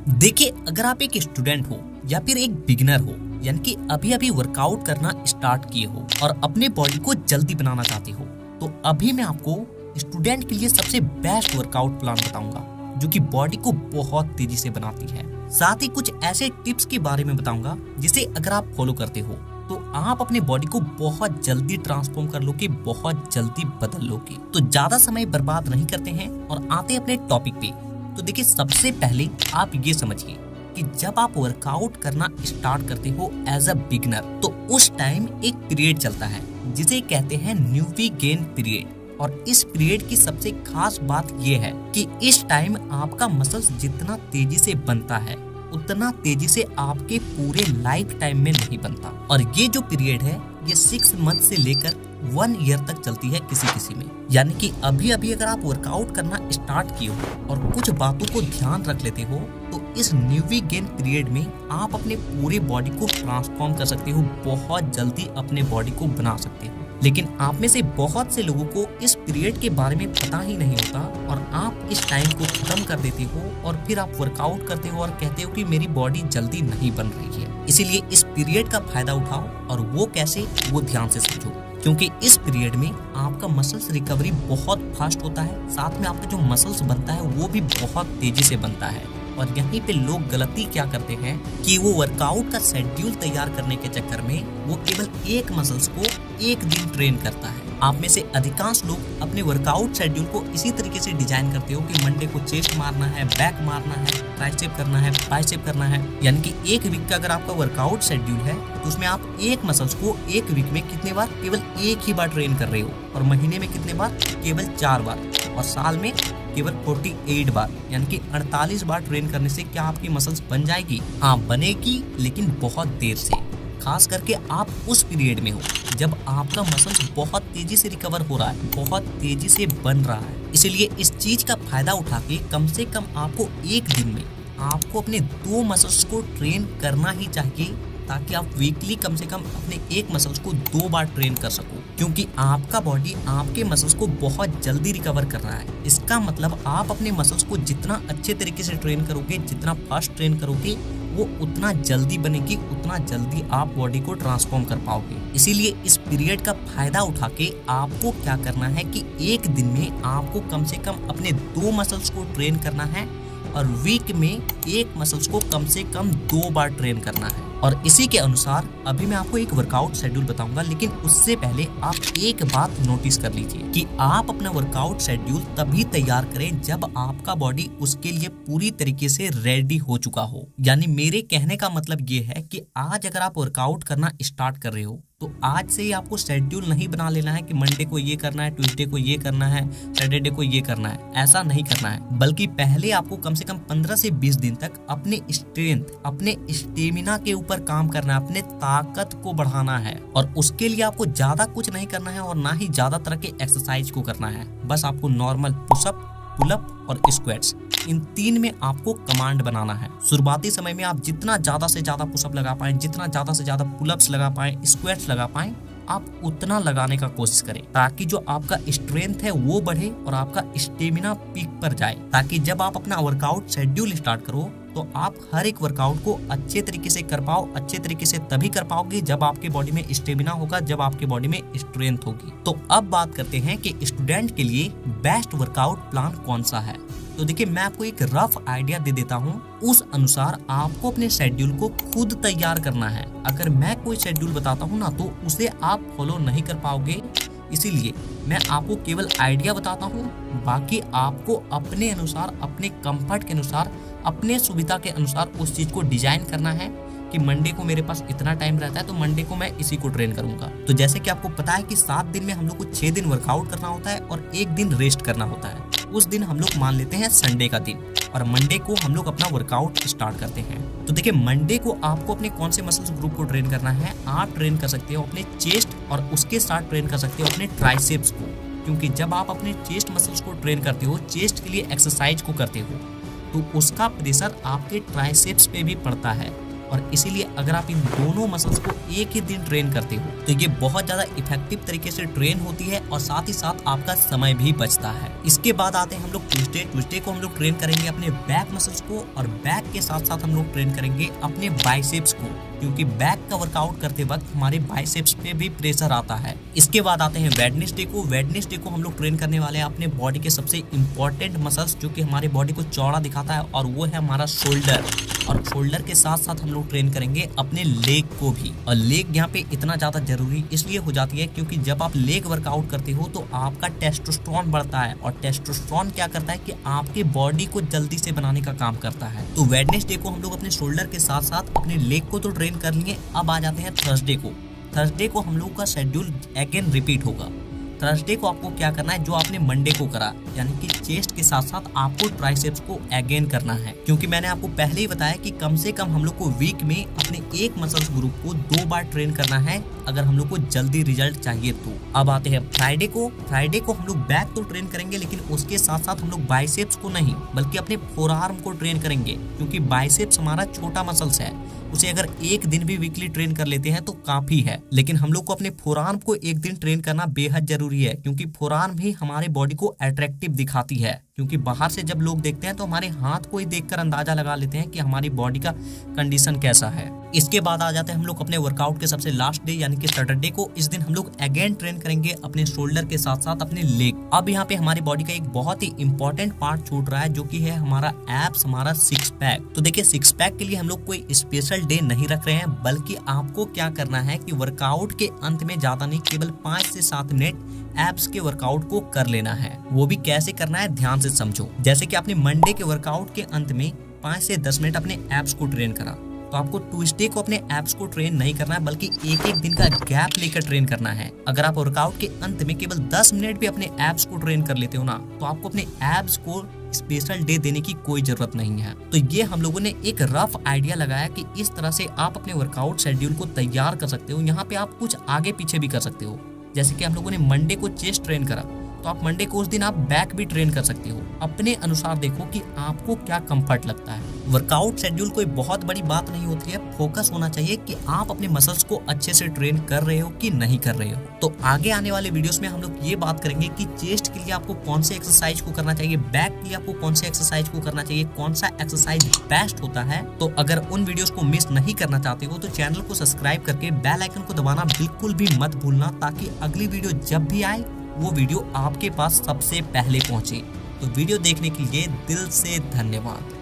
देखिए, अगर आप एक स्टूडेंट हो या फिर एक बिगिनर हो, यानी कि अभी अभी वर्कआउट करना स्टार्ट किए हो और अपने बॉडी को जल्दी बनाना चाहते हो, तो अभी मैं आपको स्टूडेंट के लिए सबसे बेस्ट वर्कआउट प्लान बताऊंगा जो कि बॉडी को बहुत तेजी से बनाती है। साथ ही कुछ ऐसे टिप्स के बारे में बताऊंगा जिसे अगर आप फॉलो करते हो तो आप अपने बॉडी को बहुत जल्दी ट्रांसफॉर्म कर लोगे, बहुत जल्दी बदल लोगे। तो ज्यादा समय बर्बाद नहीं करते हैं और आते हैं अपने टॉपिक पे। तो देखिए, सबसे पहले आप ये समझिए कि जब आप वर्कआउट करना स्टार्ट करते हो एज अ बिगिनर, तो उस टाइम एक पीरियड चलता है जिसे कहते हैं न्यूवी गेन पीरियड। और इस पीरियड की सबसे खास बात यह है कि इस टाइम आपका मसल्स जितना तेजी से बनता है उतना तेजी से आपके पूरे लाइफ टाइम में नहीं बनता। और ये जो पीरियड है ये 6 मंथ से लेकर 1 ईयर तक चलती है किसी किसी में। यानी कि अभी अभी अगर आप वर्कआउट करना स्टार्ट किए हो और कुछ बातों को ध्यान रख लेते हो तो इस न्यूवी गेन पीरियड में आप अपने पूरे बॉडी को ट्रांसफॉर्म कर सकते हो, बहुत जल्दी अपने बॉडी को बना सकते हो। लेकिन आप में से बहुत से लोगों को इस पीरियड के बारे में पता ही नहीं होता और आप इस टाइम को खत्म कर देते हो और फिर आप वर्कआउट करते हो और कहते हो कि मेरी बॉडी जल्दी नहीं बन रही है। इसीलिए इस पीरियड का फायदा उठाओ, और वो कैसे, वो ध्यान से समझो। क्योंकि इस पीरियड में आपका मसल्स रिकवरी बहुत फास्ट होता है, साथ में आपका जो मसल्स बनता है वो भी बहुत तेजी से बनता है। और यहीं पे लोग गलती क्या करते हैं कि वो वर्कआउट का शेड्यूल तैयार करने के चक्कर में वो केवल एक मसल्स को एक दिन ट्रेन करता है। आप में से अधिकांश लोग अपने वर्कआउट शेड्यूल को इसी तरीके से डिजाइन करते हो कि मंडे को चेस्ट मारना है, बैक मारना है, ट्राइसेप करना है, बाइसेप करना है। यानी कि एक वीक का अगर आपका वर्कआउट शेड्यूल है तो उसमें आप एक मसल्स को एक वीक में कितने बार, केवल एक ही बार ट्रेन कर रहे हो, और महीने में कितने बार, केवल 4 बार, और साल में केवल 48 बार, यानी कि 48 बार ट्रेन करने से क्या आपकी मसल्स बन जाएगी? हाँ, बनेगी, लेकिन बहुत देर से। खास करके आप उस पीरियड में हो जब आपका मसल्स बहुत तेजी से रिकवर हो रहा है, बहुत तेजी से बन रहा है। इसीलिए इस चीज का फायदा उठा के कम से कम आपको एक दिन में आपको अपने 2 मसल्स को ट्रेन करना ही चाहिए, ताकि आप वीकली कम से कम अपने एक मसल्स को 2 बार ट्रेन कर सको। क्योंकि आपका बॉडी आपके मसल्स को बहुत जल्दी रिकवर कर रहा है। इसका मतलब आप अपने मसल्स को जितना अच्छे तरीके से ट्रेन करोगे, जितना फास्ट ट्रेन करोगे, वो उतना जल्दी बनेगी, उतना जल्दी आप बॉडी को ट्रांसफॉर्म कर पाओगे। इसीलिए इस पीरियड का फायदा उठा के आपको क्या करना है कि एक दिन में आपको कम से कम अपने 2 मसल्स को ट्रेन करना है, और वीक में एक मसल्स को कम से कम 2 बार ट्रेन करना है। और इसी के अनुसार अभी मैं आपको एक वर्कआउट शेड्यूल बताऊंगा, लेकिन उससे पहले आप एक बात नोटिस कर लीजिए कि आप अपना वर्कआउट शेड्यूल तभी तैयार करें जब आपका बॉडी उसके लिए पूरी तरीके से रेडी हो चुका हो। यानी मेरे कहने का मतलब ये है कि आज अगर आप वर्कआउट करना स्टार्ट कर रहे हो तो आज से ही आपको शेड्यूल नहीं बना लेना है कि मंडे को ये करना है, ट्यूसडे को ये करना है, सैटरडे को ये करना है। ऐसा नहीं करना है, बल्कि पहले आपको कम से कम 15 से 20 दिन तक अपने स्ट्रेंथ, अपने स्टेमिना के ऊपर काम करना है, अपने ताकत को बढ़ाना है। और उसके लिए आपको ज्यादा कुछ नहीं करना है और ना ही ज्यादा तरह के एक्सरसाइज को करना है। बस आपको नॉर्मल पुशअप, पुलअप और स्क्वाट्स, इन 3 में आपको कमांड बनाना है। शुरुआती समय में आप जितना ज्यादा से ज्यादा पुशअप लगा पाएं, जितना ज्यादा से ज्यादा पुलअप्स लगा पाएं, स्क्वाट्स लगा पाएं, आप उतना लगाने का कोशिश करें, ताकि जो आपका स्ट्रेंथ है वो बढ़े और आपका स्टेमिना पीक पर जाए। ताकि जब आप अपना वर्कआउट शेड्यूल स्टार्ट करो तो आप हर एक वर्कआउट को अच्छे तरीके से कर पाओ। अच्छे तरीके से तभी कर पाओगे जब आपके बॉडी में स्टेमिना होगा, जब आपके बॉडी में स्ट्रेंथ होगी। तो अब बात करते हैं कि स्टूडेंट के लिए बेस्ट वर्कआउट प्लान कौन सा है। तो देखिए, मैं आपको एक रफ आइडिया दे देता हूँ, उस अनुसार आपको अपने शेड्यूल को खुद तैयार करना है। अगर मैं कोई शेड्यूल बताता हूँ ना तो उसे आप फॉलो नहीं कर पाओगे, इसीलिए मैं आपको केवल आइडिया बताता हूँ। बाकी आपको अपने अनुसार, अपने कंफर्ट के अनुसार, अपने सुविधा के अनुसार उस चीज को डिजाइन करना है कि मंडे को मेरे पास इतना टाइम रहता है तो मंडे को मैं इसी को ट्रेन करूंगा। तो जैसे कि आपको पता है कि 7 दिन में हम लोग को 6 दिन वर्कआउट करना होता है और 1 दिन रेस्ट करना होता है। उस दिन हम लोग मान लेते हैं संडे का दिन, और मंडे को हम लोग अपना वर्कआउट स्टार्ट करते हैं। तो देखिए, मंडे को आपको अपने कौन से मसल्स ग्रुप को ट्रेन करना है। आप ट्रेन कर सकते हो अपने चेस्ट, और उसके साथ ट्रेन कर सकते हो अपने ट्राइसेप्स को। क्योंकि जब आप अपने चेस्ट मसल्स को ट्रेन करते हो, चेस्ट के लिए एक्सरसाइज को करते हो, तो उसका प्रेशर आपके ट्राइसेप्स पे भी पड़ता है। और इसीलिए अगर आप इन दोनों मसल्स को एक ही दिन ट्रेन करते हो तो ये बहुत ज्यादा इफेक्टिव तरीके से ट्रेन होती है और साथ ही साथ आपका समय भी बचता है। इसके बाद आते हैं हम लोग ट्यूसडे को हम लोग ट्रेन करेंगे अपने बैक मसल्स को और बैक के साथ साथ हम लोग ट्रेन करेंगे अपने बाइसेप्स को, क्योंकि बैक का वर्कआउट करते वक्त हमारे बाइसेप्स पे भी प्रेशर आता है। इसके बाद आते हैं वेडनेसडे को हम लोग ट्रेन करने वाले हैं अपने बॉडी के सबसे इंपॉर्टेंट मसल्स जो कि हमारे बॉडी को चौड़ा दिखाता है और वो है हमारा शोल्डर। और शोल्डर के साथ साथ हम लोग ट्रेन करेंगे अपने लेग को भी। और लेग यहाँ पे इतना ज्यादा जरूरी इसलिए हो जाती है क्योंकि जब आप लेग वर्कआउट करते हो तो आपका टेस्टोस्टेरोन बढ़ता है और टेस्टोस्टेरोन क्या करता है कि आपके बॉडी को जल्दी से बनाने का काम करता है। तो वेडनेसडे को हम लोग अपने शोल्डर के साथ साथ अपने लेग को तो ट्रेन कर लिए। अब आ जाते हैं थर्सडे को हम लोग का शेड्यूल अगेन रिपीट होगा। थर्सडे को आपको क्या करना है, जो आपने मंडे को करा, यानी कि चेस्ट के साथ साथ आपको ट्राइसेप्स को अगेन करना है, क्योंकि मैंने आपको पहले ही बताया कि कम से कम हम लोग को वीक में अपने एक मसल्स ग्रुप को 2 बार ट्रेन करना है अगर हम लोग को जल्दी रिजल्ट चाहिए तो। अब आते हैं फ्राइडे को हम लोग बैक तो ट्रेन करेंगे लेकिन उसके साथ साथ हम लोग बाइसेप्स को नहीं बल्कि अपने फोरआर्म को ट्रेन करेंगे, क्योंकि बाइसेप्स हमारा छोटा मसल्स है, उसे अगर एक दिन भी वीकली ट्रेन कर लेते हैं तो काफी है। लेकिन हम लोग को अपने फोरआर्म को एक दिन ट्रेन करना बेहद जरूरी है, क्योंकि फोरआर्म ही हमारे बॉडी को अट्रैक्टिव दिखाती है, क्योंकि बाहर से जब लोग देखते हैं तो हमारे हाथ को ही देखकर अंदाजा लगा लेते हैं कि हमारी बॉडी का कंडीशन कैसा है। इसके बाद आ जाते हैं हम लोग अपने वर्कआउट के सबसे लास्ट डे यानी कि सैटरडे को। इस दिन हम लोग अगेन ट्रेन करेंगे अपने शोल्डर के साथ साथ अपने लेग। अब यहाँ पे हमारी बॉडी का एक बहुत ही इंपॉर्टेंट पार्ट छूट रहा है जो कि है हमारा एब्स, हमारा सिक्स पैक। तो देखिए, सिक्स पैक के लिए हम लोग कोई स्पेशल डे नहीं रख रहे हैं, बल्कि आपको क्या करना है कि वर्कआउट के अंत में ज्यादा नहीं, केवल 5 से 7 मिनट एब्स के वर्कआउट को कर लेना है। वो भी कैसे करना है ध्यान से समझो। जैसे कि आपने मंडे के वर्कआउट के अंत में 5 से 10 मिनट अपने एब्स को ट्रेन करा, तो आपको ट्यूसडे को अपने एब्स को ट्रेन नहीं करना है, बल्कि एक दिन का गैप लेकर ट्रेन करना है। अगर आप वर्कआउट के अंत में केवल 10 मिनट भी अपने एब्स को ट्रेन कर लेते हो ना, तो आपको अपने एब्स को स्पेशल डे देने की कोई जरूरत नहीं है। तो ये हम लोगों ने एक रफ आइडिया लगाया कि इस तरह से आप अपने वर्कआउट शेड्यूल को तैयार कर सकते हो। यहाँ पे आप कुछ आगे पीछे भी कर सकते हो। जैसे कि हम लोगों ने मंडे को चेस्ट ट्रेन करा, तो आप मंडे को उस दिन आप बैक भी ट्रेन कर सकते हो। अपने अनुसार देखो कि आपको क्या कंफर्ट लगता है। वर्कआउट शेड्यूल कोई बहुत बड़ी बात नहीं होती है, फोकस होना चाहिए कि आप अपने मसल्स को अच्छे से ट्रेन कर रहे हो कि नहीं कर रहे हो। तो आगे आने वाले वीडियोस में हम लोग ये बात करेंगे कि चेस्ट के लिए आपको कौन से एक्सरसाइज को करना चाहिए, बैक के लिए आपको कौन से एक्सरसाइज को करना चाहिए, कौन सा एक्सरसाइज बेस्ट होता है। तो अगर उन वीडियोस को मिस नहीं करना चाहते हो तो चैनल को सब्सक्राइब करके बेल आइकन को दबाना बिल्कुल भी मत भूलना, ताकि अगली वीडियो जब भी आए वो वीडियो आपके पास सबसे पहले पहुंचे। तो वीडियो देखने के लिए दिल से धन्यवाद।